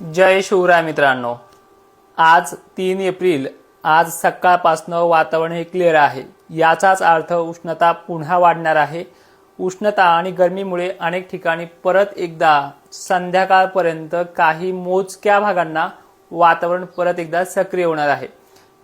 जय शिवराय मित्रांनो। आज 3 एप्रिल, आज सकाळपासून वातावरण हे क्लिअर आहे। याचाच अर्थ उष्णता पुन्हा वाढणार आहे। उष्णता आणि गरमीमुळे अनेक ठिकाणी परत एकदा संध्याकाळपर्यंत काही मोजक्या भागांना वातावरण परत एकदा सक्रिय होणार आहे।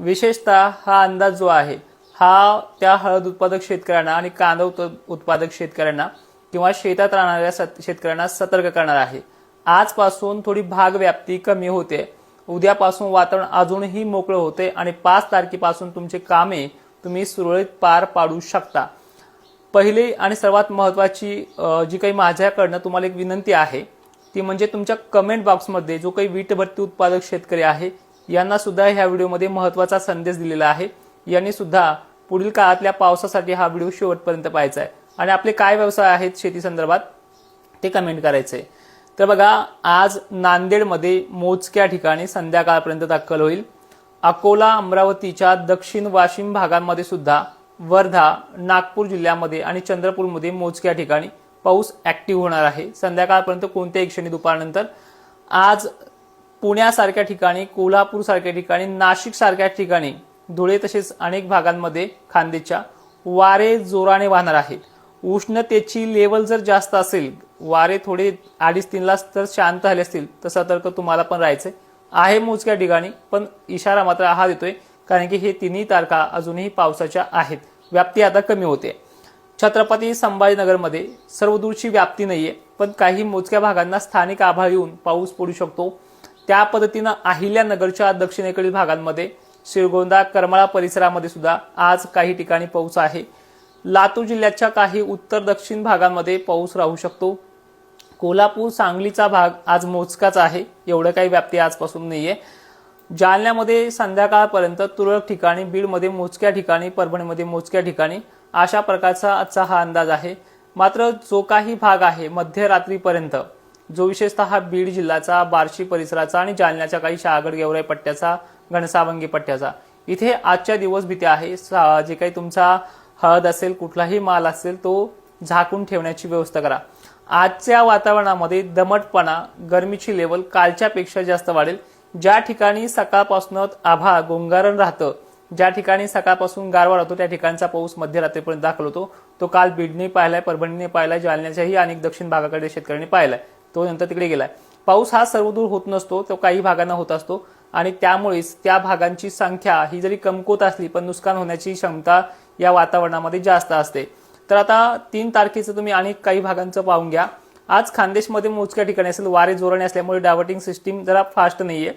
विशेषतः हा अंदाज जो आहे हा त्या हळद उत्पादक शेतकऱ्यांना आणि कांदा उत्पादक शेतकऱ्यांना किंवा शेतात राहणाऱ्या शेतकऱ्यांना सतर्क करणार आहे। आजपासून थोडी भाग व्याप्ती कमी होते। उद्यापासून वातावरण अजूनही मोकळं होते आणि 5 तारखेपासून तुमचे कामे तुम्ही सुरळीत पार पाडू शकता। पहिली आणि सर्वात महत्त्वाची जी काही माझ्याकडनं तुम्हाला एक विनंती आहे ती म्हणजे तुमच्या कमेंट बॉक्समध्ये जो काही वीटभट्टी उत्पादक शेतकरी आहे यांना सुद्धा ह्या व्हिडिओमध्ये महत्त्वाचा संदेश दिलेला आहे। यांनी सुद्धा पुढील काळातल्या पावसासाठी हा व्हिडिओ शेवटपर्यंत पाहायचा आहे आणि आपले काय व्यवसाय आहेत शेती संदर्भात ते कमेंट करायचे। तर बघा, आज नांदेडमध्ये मोजक्या ठिकाणी संध्याकाळपर्यंत दाखल होईल। अकोला अमरावतीच्या दक्षिण वाशिम भागांमध्ये सुद्धा, वर्धा नागपूर जिल्ह्यामध्ये आणि चंद्रपूरमध्ये मोजक्या ठिकाणी पाऊस ऍक्टिव्ह होणार आहे संध्याकाळपर्यंत कोणत्याही क्षणी दुपारनंतर। आज पुण्यासारख्या ठिकाणी, कोल्हापूर सारख्या ठिकाणी, नाशिक सारख्या ठिकाणी, धुळे तसेच अनेक भागांमध्ये खान्देशच्या वारे जोराने वाहणार आहेत। उष्णतेची लेवल जर जास्त असेल, वारे थोडे 2.5-3 ला तर शांत झाले असतील तर सतर्क तुम्हाला पण राहायचंय आहे मोजक्या ठिकाणी। पण इशारा मात्र हा देतोय कारण की हे 3 तारखा अजूनही पावसाच्या आहेत। व्याप्ती आता कमी होते। छत्रपती संभाजीनगरमध्ये सर्वदूरची व्याप्ती नाहीये, पण काही मोजक्या भागांना स्थानिक आभाळ येऊन पाऊस पडू शकतो। त्या पद्धतीनं अहिल्यानगरच्या दक्षिणेकडील भागांमध्ये, श्रीगोंदा करमाळा परिसरामध्ये सुद्धा आज काही ठिकाणी पाऊस आहे। लातूर जिल्ह्याच्या काही उत्तर दक्षिण भागांमध्ये पाऊस राहू शकतो। कोल्हापूर सांगलीचा भाग आज मोजकाच आहे, एवढं काही व्याप्ती आजपासून नाहीये। जालन्यामध्ये संध्याकाळपर्यंत तुरळक ठिकाणी, बीडमध्ये मोजक्या ठिकाणी, परभणीमध्ये मोजक्या ठिकाणी, अशा प्रकारचा आजचा हा अंदाज आहे। मात्र जो काही भाग आहे मध्यरात्रीपर्यंत, जो विशेषतः बीड जिल्ह्याचा, बार्शी परिसराचा आणि जालन्याच्या काही शहागड गेवराई पट्ट्याचा, घनसावंगी पट्ट्याचा, इथे आजच्या दिवस भीती आहे। जे काही तुमचा हळद असेल, कुठलाही माल असेल तो झाकून ठेवण्याची व्यवस्था करा। आजच्या वातावरणामध्ये दमटपणा, गरमीची लेवल कालच्या पेक्षा जास्त वाढेल। ज्या ठिकाणी सकाळपासून आभाळ गोंगारण राहतं, ज्या ठिकाणी सकाळपासून गारवा राहतो, त्या ठिकाणचा पाऊस मध्यरात्रीपर्यंत दाखल होतो। तो काल बीडने पाहिलाय, परभणीने पाहिलाय, जालन्याच्याही अनेक दक्षिण भागाकडे शेतकऱ्यांनी पाहिलाय, तो नंतर तिकडे गेलाय। पाऊस हा सर्वदूर होत नसतो, तो काही भागांना होत असतो आणि त्यामुळेच त्या भागांची संख्या ही जरी कमकुवत असली पण नुकसान होण्याची क्षमता या वातावरणामध्ये जास्त असते। तर आता 3 तारखेचं तुम्ही अनेक काही भागांचं पाहून घ्या। आज खानदेशमध्ये मोजक्या ठिकाणी असेल, वारे जोराने असल्यामुळे डायव्हर्टिंग सिस्टीम जरा फास्ट नाहीये।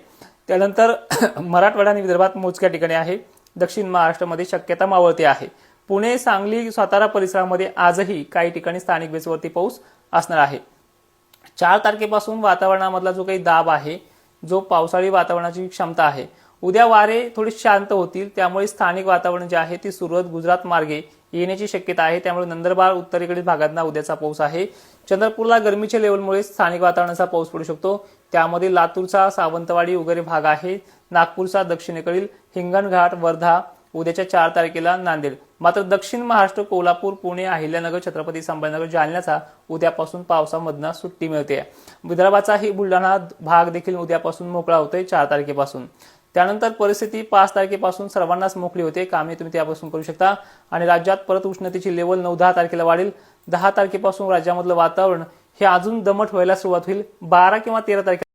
त्यानंतर मराठवाडा आणि विदर्भात मोजक्या ठिकाणी आहे। दक्षिण महाराष्ट्रामध्ये शक्यता मावळते आहे। पुणे, सांगली, सातारा परिसरामध्ये आजही काही ठिकाणी स्थानिक बेसवरती पाऊस असणार आहे। 4 तारखेपासून वातावरणामधला जो काही दाब आहे, जो पावसाळी वातावरणाची क्षमता आहे, उद्या वारे थोडे शांत होतील, त्यामुळे स्थानिक वातावरण जे आहे ती सुरत, गुजरात मार्गे येण्याची शक्यता आहे। त्यामुळे नंदुरबार उत्तरेकडील भागांना उद्याचा पाऊस आहे। चंद्रपूरला गरमीच्या लेवलमुळे स्थानिक वातावरणाचा पाऊस पडू शकतो। त्यामध्ये लातूरचा सावंतवाडी वगैरे भाग आहे, नागपूरचा दक्षिणेकडील हिंगणघाट, वर्धा, उद्याच्या 4 तारखेला नांदेड। मात्र दक्षिण महाराष्ट्र, कोल्हापूर, पुणे, अहिल्यानगर, छत्रपती संभाजीनगर, जालन्याचा उद्यापासून पावसामधनं सुट्टी मिळते। विदर्भाचाही बुलढाणा भाग देखील उद्यापासून मोकळा होतोय 4 तारखेपासून। त्यानंतर परिस्थिती 5 तारखेपासून सर्वांनाच मोकळी होते, कामे तुम्ही त्यापासून करू शकता आणि राज्यात परत उष्णतेची लेवल 9-10 तारखेला वाढेल। 10 तारखेपासून राज्यामधलं वातावरण हे अजून दमट व्हायला सुरुवात होईल। 12 किंवा 13 तारखेला